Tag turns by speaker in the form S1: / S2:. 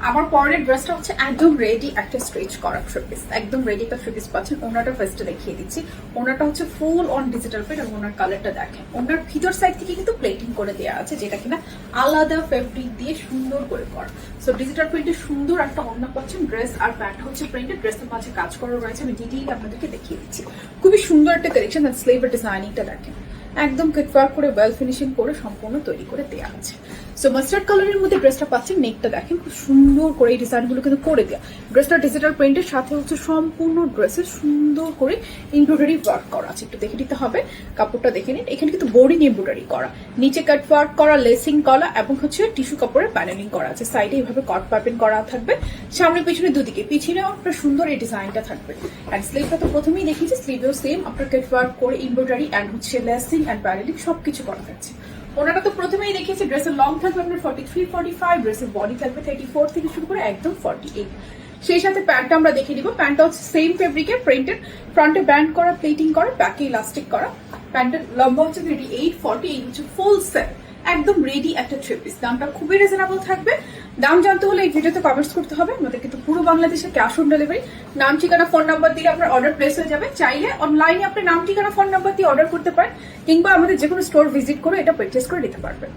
S1: আমার পরের ড্রেসটা হচ্ছে একদম রেডি একটা স্ট্রেচ করা থ্রি পিস, একদম রেডি একটা থ্রি পিস পাচ্ছেন। ওনাটা ফার্স্টে দেখিয়ে দিচ্ছি। ওনাটা হচ্ছে ফুল অন ডিজিটাল প্রিন্ট এবং ওনার কালারটা দেখেন। ওনার ভিতর সাইড থেকে কিন্তু প্লেটিং করে দেওয়া আছে, যেটা কিনা আলাদা ফেব্রিক দিয়ে সুন্দর করে করা। সো ডিজিটাল প্রিন্টে সুন্দর একটা ওড়না পাচ্ছেন। ড্রেস আর প্যান্ট হচ্ছে প্রিন্টেড, ড্রেসের মাঝে কাজ করা রয়েছে। আমি ডিটেইল আপনাদেরকে দেখিয়ে দিচ্ছি। খুবই সুন্দর একটা কালেকশন। আর স্লিভের ডিজাইনিংটা দেখেন, একদম কাটওয়ার্ক করে ওয়েল ফিনিশিং করে সম্পূর্ণ তৈরি করে দেওয়া আছে। সো মাস্টার্ড কালারের মধ্যে ড্রেসটা পাচ্ছেন। নেকটা দেখেন খুব সুন্দর করে এই ডিজাইনগুলো কিন্তু করে দেওয়া। ড্রেসটা ডিজিটাল প্রিন্টের সাথে হচ্ছে সম্পূর্ণ ড্রেসে সুন্দর করে এমব্রয়ডারি ওয়ার্ক করা আছে। একটু দেখে নিতে হবে, কাপড়টা দেখে নিন। এখানে কিন্তু বোরিং এমব্রয়ডারি করা, নিচে কাট ওয়ার্ক করা, লেসিং করা এবং হচ্ছে টিস্যু কাপড়ের প্যানেলিং করা আছে। সাইডে এইভাবে কট পাইপিং করা থাকবে, সামনে পিছনে দুদিকে। পিছনেও আপনার সুন্দর এই ডিজাইনটা থাকবে। অ্যান্ড স্লিভটা তো প্রথমেই দেখিয়েছি, স্লিভেও সেম আপনার কাট ওয়ার্ক করে এমব্রয়ডারি অ্যান্ড হচ্ছে লেসিং অ্যান্ড প্যানেলিং সবকিছু করা থাকছে। ওনারা তো প্রথমেই দেখিয়েছি। ড্রেসের লং থাকবে আপনার 43-45, ড্রেসের বডি থাকবে 34 থেকে শুরু করে একদম 48। সেই সাথে প্যান্টটা আমরা দেখে দিব। প্যান্টটা হচ্ছে সেম ফেব্রিকের প্রিন্টেড, ফ্রন্টে ব্যান্ড করা, প্লেটিং করা, ব্যাকে ইলাস্টিক করা। প্যান্টের লম্বা হচ্ছে 38-40, এই হচ্ছে ফুল সেট, একদম রেডি একটা থ্রি পিস। দামটা খুবই রিজনেবল থাকবে। দাম জানতে হলে এই ভিডিওতে কমেন্টস করতে হবে। আমাদের কিন্তু পুরো বাংলাদেশে ক্যাশ অন ডেলিভারি। নাম ঠিকানা ফোন নাম্বার দিলে আপনার অর্ডার প্লেস হয়ে যাবে। চাইলে অনলাইনে আপনি নাম ঠিকানা ফোন নাম্বার দিয়ে অর্ডার করতে পারেন, কিংবা আমাদের যে কোনো স্টোর ভিজিট করে এটা পারচেস করে নিতে পারবেন।